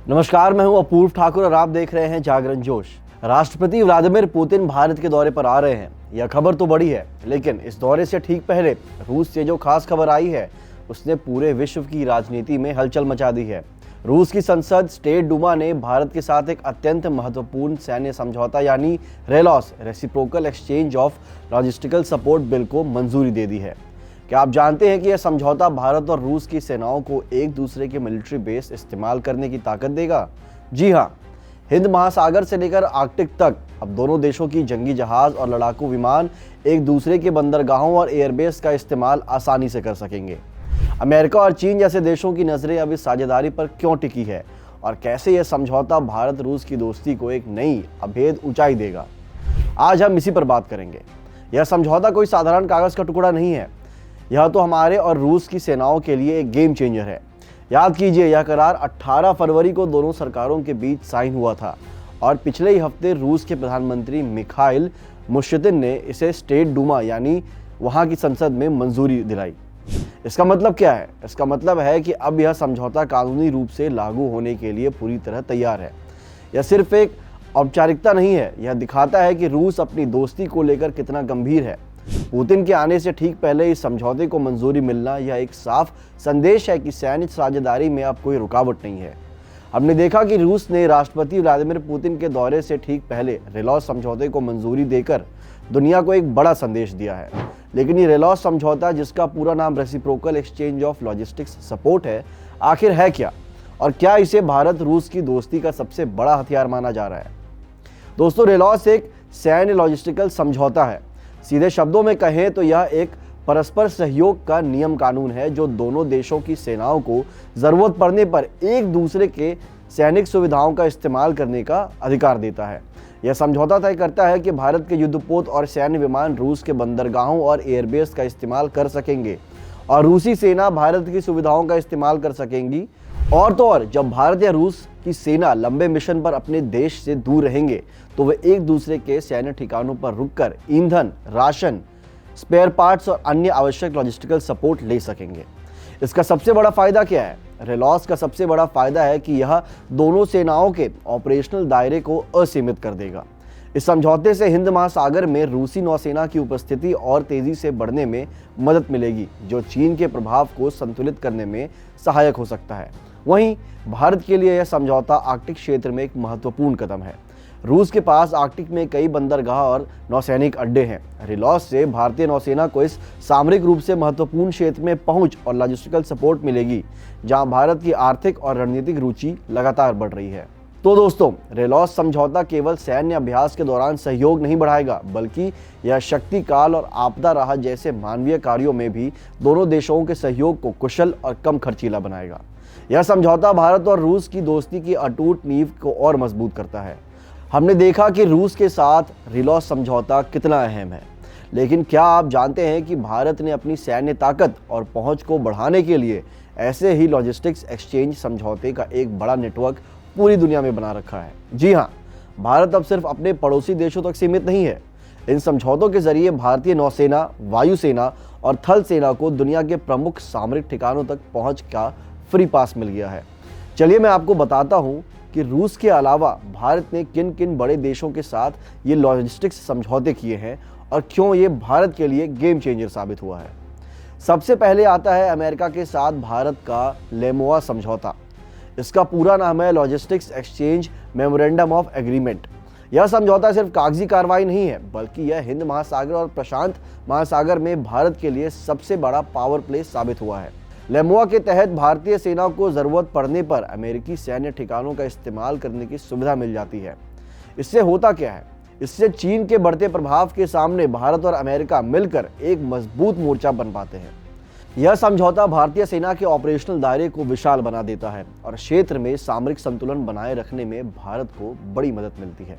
नमस्कार, मैं हूं अपूर्व ठाकुर और आप देख रहे हैं जागरण जोश। राष्ट्रपति व्लादिमीर पुतिन भारत के दौरे पर आ रहे हैं। यह खबर तो बड़ी है, लेकिन इस दौरे से ठीक पहले रूस से जो खास खबर आई है उसने पूरे विश्व की राजनीति में हलचल मचा दी है। रूस की संसद स्टेट डूमा ने भारत के साथ एक अत्यंत महत्वपूर्ण सैन्य समझौता यानी RELOS reciprocal exchange of logistical support bill को मंजूरी दे दी है। क्या आप जानते हैं कि यह समझौता भारत और रूस की सेनाओं को एक दूसरे के मिलिट्री बेस इस्तेमाल करने की ताकत देगा? जी हाँ, हिंद महासागर से लेकर आर्कटिक तक अब दोनों देशों की जंगी जहाज और लड़ाकू विमान एक दूसरे के बंदरगाहों और एयरबेस का इस्तेमाल आसानी से कर सकेंगे। अमेरिका और चीन जैसे देशों की नजरें अब इस साझेदारी पर क्यों टिकी है और कैसे यह समझौता भारत रूस की दोस्ती को एक नई अभेद ऊंचाई देगा, आज हम इसी पर बात करेंगे। यह समझौता कोई साधारण कागज का टुकड़ा नहीं है, यह तो हमारे और रूस की सेनाओं के लिए एक गेम चेंजर है। याद कीजिए, यह करार 18 फरवरी को दोनों सरकारों के बीच साइन हुआ था और पिछले ही हफ्ते रूस के प्रधानमंत्री मिखाइल मुश्तिन ने इसे स्टेट डूमा यानी वहां की संसद में मंजूरी दिलाई। इसका मतलब क्या है? इसका मतलब है कि अब यह समझौता कानूनी रूप से लागू होने के लिए पूरी तरह तैयार है। यह सिर्फ एक औपचारिकता नहीं है, यह दिखाता है कि रूस अपनी दोस्ती को लेकर कितना गंभीर है। पुतिन के आने से ठीक पहले इस समझौते को मंजूरी मिलना यह एक साफ संदेश है कि सैन्य साझेदारी में अब कोई रुकावट नहीं है। हमने देखा कि रूस ने राष्ट्रपति व्लादिमीर पुतिन के दौरे से ठीक पहले रेलॉस समझौते को मंजूरी देकर दुनिया को एक बड़ा संदेश दिया है। लेकिन ये रेलॉस समझौता, जिसका पूरा नाम reciprocal exchange of logistics support है, आखिर है क्या और क्या इसे भारत रूस की दोस्ती का सबसे बड़ा हथियार माना जा रहा है? दोस्तों, रेलॉस एक सैन्य लॉजिस्टिकल समझौता है। सीधे शब्दों में कहें तो यह एक परस्पर सहयोग का नियम कानून है जो दोनों देशों की सेनाओं को जरूरत पड़ने पर एक दूसरे के सैनिक सुविधाओं का इस्तेमाल करने का अधिकार देता है। यह समझौता तय करता है कि भारत के युद्धपोत और सैन्य विमान रूस के बंदरगाहों और एयरबेस का इस्तेमाल कर सकेंगे और रूसी सेना भारत की सुविधाओं का इस्तेमाल कर सकेंगी। और तो और, जब भारत या रूस की सेना लंबे मिशन पर अपने देश से दूर रहेंगे तो वे एक दूसरे के सैन्य ठिकानों पर रुककर ईंधन, राशन, स्पेयर पार्ट्स और अन्य आवश्यक लॉजिस्टिकल सपोर्ट ले सकेंगे। इसका सबसे बड़ा फायदा क्या है? रेलॉस का सबसे बड़ा फायदा है कि यह दोनों सेनाओं के ऑपरेशनल दायरे को असीमित कर देगा। इस समझौते से हिंद महासागर में रूसी नौसेना की उपस्थिति और तेजी से बढ़ने में मदद मिलेगी, जो चीन के प्रभाव को संतुलित करने में सहायक हो सकता है। वहीं भारत के लिए यह समझौता आर्कटिक क्षेत्र में एक महत्वपूर्ण कदम है। रूस के पास आर्कटिक में कई बंदरगाह और नौसैनिक अड्डे हैं। रेलॉस से भारतीय नौसेना को इस सामरिक रूप से महत्वपूर्ण क्षेत्र में पहुंच और लॉजिस्टिकल सपोर्ट मिलेगी, जहां भारत की आर्थिक और रणनीतिक रुचि लगातार बढ़ रही है। तो दोस्तों, रेलॉस समझौता केवल सैन्य अभ्यास के दौरान सहयोग नहीं बढ़ाएगा, बल्कि यह शक्ति काल और आपदा राहत जैसे मानवीय कार्यों में भी दोनों देशों के सहयोग को कुशल और कम खर्चीला बनाएगा। यह समझौता भारत और रूस की दोस्ती की अटूट नींव को और मजबूत करता है। हमने देखा कि रूस के साथ रेलॉस समझौता कितना अहम है, लेकिन क्या आप जानते हैं कि भारत ने अपनी सैन्य ताकत और पहुंच को बढ़ाने के लिए ऐसे ही लॉजिस्टिक्स एक्सचेंज समझौते का एक बड़ा नेटवर्क पूरी दुनिया में बना रखा है? जी हाँ, भारत अब सिर्फ अपने पड़ोसी देशों तक सीमित नहीं है। इन समझौतों के जरिए भारतीय नौसेना, वायुसेना और थल सेना को दुनिया के प्रमुख सामरिक ठिकानों तक पहुंच का फ्री पास मिल गया है। चलिए मैं आपको बताता हूं कि रूस के अलावा भारत ने किन किन बड़े देशों के साथ ये लॉजिस्टिक्स समझौते किए हैं और क्यों ये भारत के लिए गेम चेंजर साबित हुआ है। सबसे पहले आता है अमेरिका के साथ भारत का लेमोआ समझौता। इसका पूरा नाम है logistics exchange memorandum of agreement. यह समझौता सिर्फ कागजी कार्रवाई नहीं है, बल्कि यह हिंद महासागर और प्रशांत महासागर में भारत के लिए सबसे बड़ा पावर प्ले साबित हुआ है। लेमोआ के तहत भारतीय सेना को जरूरत पड़ने पर अमेरिकी सैन्य ठिकानों का इस्तेमाल करने की सुविधा मिल जाती है। इससे होता क्या है? इससे चीन के बढ़ते प्रभाव के सामने भारत और अमेरिका मिलकर एक मजबूत मोर्चा बन पाते हैं। यह समझौता भारतीय सेना के ऑपरेशनल दायरे को विशाल बना देता है और क्षेत्र में सामरिक संतुलन बनाए रखने में भारत को बड़ी मदद मिलती है।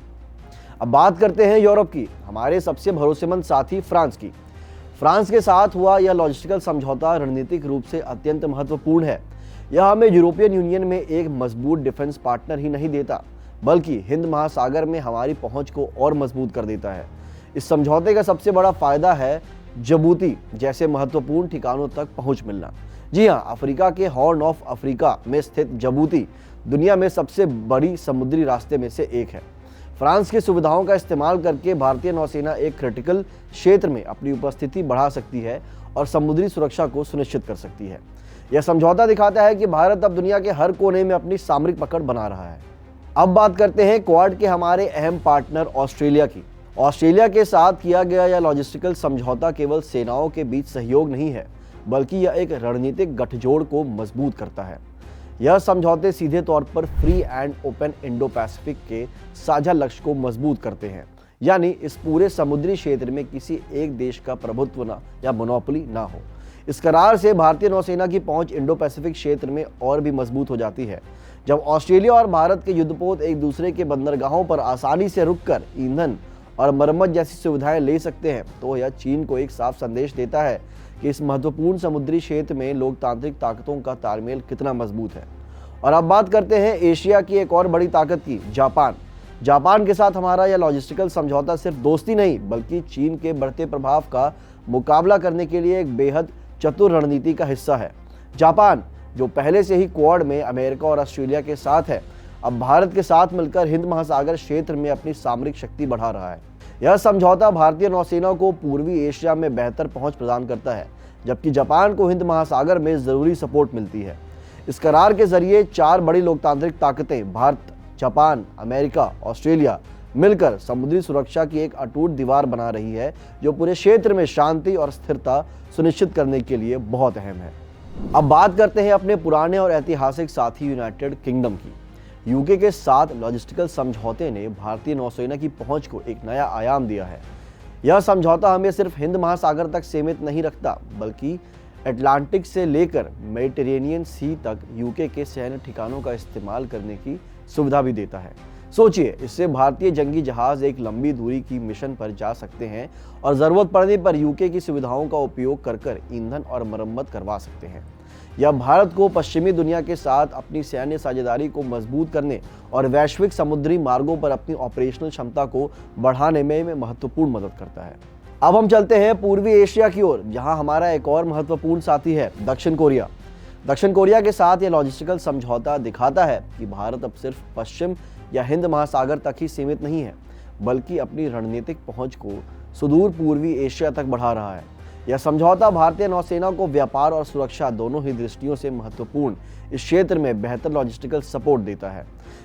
अब बात करते हैं यूरोप की, हमारे सबसे भरोसेमंद साथी फ्रांस की। फ्रांस के साथ हुआ यह लॉजिस्टिकल समझौता रणनीतिक रूप से अत्यंत महत्वपूर्ण है। यह हमें यूरोपियन यूनियन में एक मजबूत डिफेंस पार्टनर ही नहीं देता, बल्कि हिंद महासागर में हमारी पहुंच को और मजबूत कर देता है। इस समझौते का सबसे बड़ा फायदा है जिबूती जैसे महत्वपूर्ण ठिकानों तक पहुंच मिलना। जी हाँ, अफ्रीका के हॉर्न ऑफ अफ्रीका में स्थित जिबूती दुनिया में सबसे बड़ी समुद्री रास्ते में से एक है। फ्रांस की सुविधाओं का इस्तेमाल करके भारतीय नौसेना एक क्रिटिकल क्षेत्र में अपनी उपस्थिति बढ़ा सकती है और समुद्री सुरक्षा को सुनिश्चित कर सकती है। यह समझौता दिखाता है कि भारत अब दुनिया के हर कोने में अपनी सामरिक पकड़ बना रहा है। अब बात करते हैं क्वाड के हमारे अहम पार्टनर ऑस्ट्रेलिया की। ऑस्ट्रेलिया के साथ किया गया यह लॉजिस्टिकल समझौता केवल सेनाओं के बीच सहयोग नहीं है, बल्कि यह एक रणनीतिक गठजोड़ को मजबूत करता है। यह समझौते सीधे तौर पर free and open Indo Pacific के साझा लक्ष्य को मजबूत करते हैं, यानी इस पूरे समुद्री क्षेत्र में किसी एक देश का प्रभुत्व ना या मोनोपोली ना हो। इस करार से भारतीय नौसेना की पहुंच इंडो पैसिफिक क्षेत्र में और भी मजबूत हो जाती है। जब ऑस्ट्रेलिया और भारत के युद्धपोत एक दूसरे के बंदरगाहों पर आसानी से रुककर ईंधन और मरम्मत जैसी सुविधाएं ले सकते हैं, तो यह चीन को एक साफ संदेश देता है कि इस महत्वपूर्ण समुद्री क्षेत्र में लोकतांत्रिक ताकतों का तालमेल कितना मजबूत है। और अब बात करते हैं एशिया की एक और बड़ी ताकत की, जापान। जापान के साथ हमारा यह लॉजिस्टिकल समझौता सिर्फ दोस्ती नहीं, बल्कि चीन के बढ़ते प्रभाव का मुकाबला करने के लिए एक बेहद चतुर रणनीति का हिस्सा है। जापान, जो पहले से ही क्वाड में अमेरिका और ऑस्ट्रेलिया के साथ है, अब भारत के साथ मिलकर हिंद महासागर क्षेत्र में अपनी सामरिक शक्ति बढ़ा रहा है। यह समझौता भारतीय नौसेना को पूर्वी एशिया में बेहतर पहुंच प्रदान करता है, जबकि जापान को हिंद महासागर में जरूरी सपोर्ट मिलती है। इस करार के जरिए 4 बड़ी लोकतांत्रिक ताकतें भारत, जापान, अमेरिका, ऑस्ट्रेलिया मिलकर समुद्री सुरक्षा की एक अटूट दीवार बना रही है, जो पूरे क्षेत्र में शांति और स्थिरता सुनिश्चित करने के लिए बहुत अहम है। अब बात करते हैं अपने पुराने और ऐतिहासिक साथी यूनाइटेड किंगडम की। यूके के साथ लॉजिस्टिकल समझौते ने भारतीय नौसेना की पहुंच को एक नया आयाम दिया है। यह समझौता हमें सिर्फ हिंद महासागर तक सीमित नहीं रखता, बल्कि अटलांटिक से लेकर मेडिटेरेनियन सी तक यूके के सैन्य ठिकानों का इस्तेमाल करने की सुविधा भी देता है। सोचिए, इससे भारतीय जंगी जहाज एक लंबी दूरी की मिशन पर जा सकते हैं और ज़रूरत पड़ने पर यूके की सुविधाओं का उपयोग कर ईंधन और मरम्मत करवा सकते हैं। यह भारत को पश्चिमी दुनिया के साथ अपनी सैन्य साझेदारी को मजबूत करने और वैश्विक समुद्री मार्गों पर अपनी ऑपरेशनल क्षमता को बढ़ाने में महत्वपूर्ण मदद करता है। अब हम चलते हैं पूर्वी एशिया की ओर, जहां हमारा एक और महत्वपूर्ण साथी है, दक्षिण कोरिया। दक्षिण कोरिया के साथ यह लॉजिस्टिकल समझौता दिखाता है कि भारत अब सिर्फ पश्चिम या हिंद महासागर तक ही सीमित नहीं है, बल्कि अपनी रणनीतिक पहुंच को सुदूर पूर्वी एशिया तक बढ़ा रहा है। यह समझौता भारतीय नौसेना को व्यापार और सुरक्षा दोनों ही दृष्टियों से महत्वपूर्ण इस क्षेत्र में बेहतर लॉजिस्टिकल सपोर्ट देता है।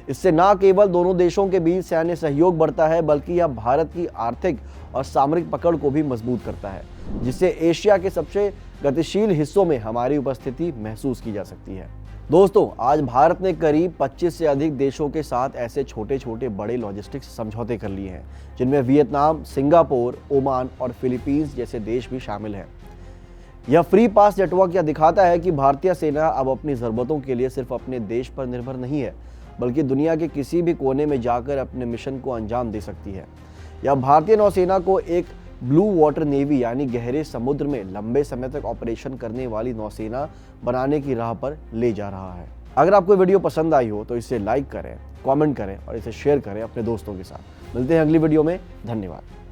इससे न केवल दोनों देशों के बीच सैन्य सहयोग बढ़ता है, बल्कि यह भारत की आर्थिक और सामरिक पकड़ को भी मजबूत करता है, जिससे एशिया के सबसे गतिशील हिस्सों में हमारी उपस्थिति महसूस की जा सकती है। दोस्तों, आज भारत ने करीब 25 से अधिक देशों के साथ ऐसे छोटे छोटे बड़े लॉजिस्टिक्स समझौते कर लिए हैं, जिनमें वियतनाम, सिंगापुर, ओमान और फिलीपींस जैसे देश भी शामिल हैं। यह फ्री पास नेटवर्क यह दिखाता है कि भारतीय सेना अब अपनी ज़रूरतों के लिए सिर्फ अपने देश पर निर्भर नहीं है, बल्कि दुनिया के किसी भी कोने में जाकर अपने मिशन को अंजाम दे सकती है। यह भारतीय नौसेना को एक ब्लू वाटर नेवी यानी गहरे समुद्र में लंबे समय तक ऑपरेशन करने वाली नौसेना बनाने की राह पर ले जा रहा है। अगर आपको वीडियो पसंद आई हो तो इसे लाइक करें, कमेंट करें और इसे शेयर करें अपने दोस्तों के साथ। मिलते हैं अगली वीडियो में। धन्यवाद।